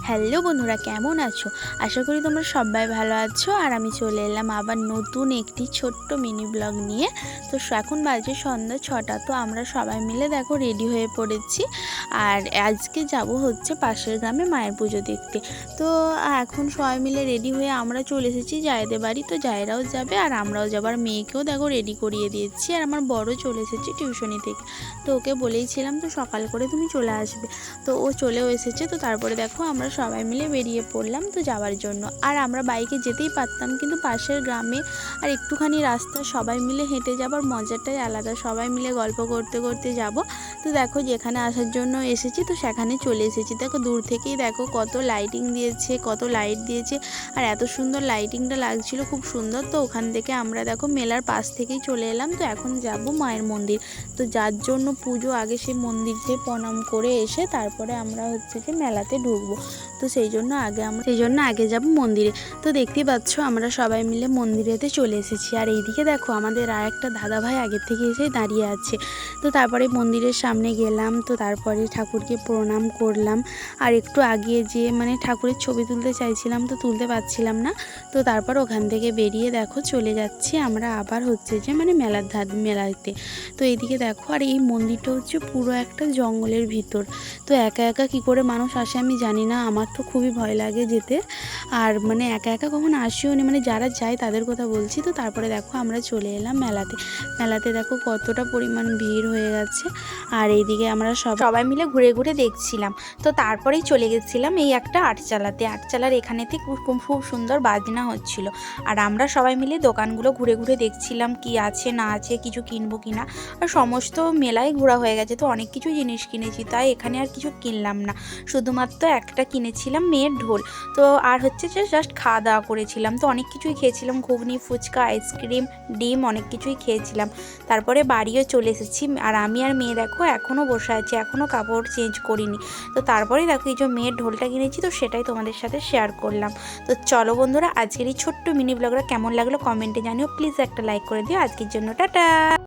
Hello বন্ধুরা, কেমন আছো? আশা করি তোমরা সবাই ভালো আছো। আর আমি চলে এলাম আবার নতুন একটি ছোট্ট মিনি ব্লগ নিয়ে। তো এখন বাজে সন্ধ্যা 6টা। তো আমরা সবাই মিলে দেখো রেডি হয়ে পড়েছি। আর আজকে যাব হচ্ছে পাশের গ্রামে মায়ের পুজো দেখতে। তো এখন সবাই মিলে রেডি হয়ে আমরা চলে এসেছি জায়েদের বাড়ি। তো জায়েরাও যাবে আর আমরাও যাবো। আর মেয়েকেও দেখো রেডি করিয়ে দিয়েছি। আর আমার বড় চলে এসেছে টিউশনি থেকে। তো ওকে বলেইছিলাম তো সকাল করে তুমি চলে আসবে। তো ও চলেও এসেছে। তো তারপরে দেখো আমরা সবাই মিলে বেরিয়ে পড়লাম তো যাওয়ার জন্য। আর আমরা বাইকে যেতেই পারতাম, কিন্তু পাশের গ্রামে আর একটুখানি রাস্তা, সবাই মিলে হেঁটে যাবার মজাটাই আলাদা। সবাই মিলে গল্প করতে করতে যাব। তো দেখো যেখানে আসার জন্য এসেছি তো সেখানে চলে এসেছি। দেখো দূর থেকেই দেখো কত লাইটিং দিয়েছে, কত লাইট দিয়েছে। আর এত সুন্দর লাইটিংটা লাগছিল, খুব সুন্দর। তো ওখান থেকে আমরা দেখো মেলার পাশ থেকেই চলে এলাম। তো এখন যাব মায়ের মন্দির। তো যার জন্য পুজো আগে সেই মন্দিরকে প্রণাম করে এসে তারপরে আমরা হচ্ছে যে মেলাতে ঢুকবো। তো সেই জন্য আগে যাব মন্দিরে। তো দেখতেই পাচ্ছ আমরা সবাই মিলে মন্দিরেতে চলে এসেছি। আর এইদিকে দেখো আমাদের আর একটা দাদা ভাই আগের থেকে এসে দাঁড়িয়ে আছে। তো তারপরে মন্দিরের সামনে গেলাম। তো তারপরে ঠাকুরকে প্রণাম করলাম। আর একটু আগিয়ে যেয়ে ঠাকুরের ছবি তুলতে চাইছিলাম, তো তুলতে পারছিলাম না। তো তারপর ওখান থেকে বেরিয়ে দেখো চলে যাচ্ছি আমরা আবার হচ্ছে যে মেলাতে। তো এইদিকে দেখো, আর এই মন্দিরটা হচ্ছে পুরো একটা জঙ্গলের ভিতর। তো একা একা কী করে মানুষ আসে আমি জানি না, আমার তো খুবই ভয় লাগে যেতে। আর একা একা কখনো আসিও নি, যারা যায় তাদের কথা বলছি। তো তারপরে দেখো আমরা চলে এলাম মেলাতে দেখো কতটা পরিমাণ ভিড় হয়ে গেছে। আর এইদিকে আমরা সবাই মিলে ঘুরে ঘুরে দেখছিলাম। তো তারপরেই চলে গেছিলাম এই একটা আটচালার এখানেতে খুব সুন্দর বাজনা হচ্ছিল। আর আমরা সবাই মিলে দোকানগুলো ঘুরে ঘুরে দেখছিলাম কি আছে না আছে, কিছু কিনবো কিনা। আর সমস্ত মেলায় ঘোরা হয়ে গেছে, তো অনেক কিছু জিনিস কিনেছি, তাই এখানে আর কিছু কিনলাম না। শুধুমাত্র একটা কিনেছিলাম মেয়ের ঢোল। তো আর হচ্ছে যে জাস্ট খাওয়া দাওয়া করেছিলাম। তো অনেক কিছুই খেয়েছিলাম, ঘুগনি, ফুচকা, আইসক্রিম, ডিম, অনেক কিছুই খেয়েছিলাম। তারপরে বাড়িও চলে এসেছি। আর আমি আর মেয়ে দেখো এখনও বসে আছি, এখনও কাপড় চেঞ্জ করিনি। তো তারপরে দেখো এই যে মেয়ের ঢোলটা কিনেছি, তো সেটাই তোমাদের সাথে শেয়ার করলাম। তো চলো বন্ধুরা, আজকের এই ছোট্ট মিনি ব্লগটা কেমন লাগলো কমেন্টে জানিও। প্লিজ একটা লাইক করে দিও। আজকের জন্য টাটা।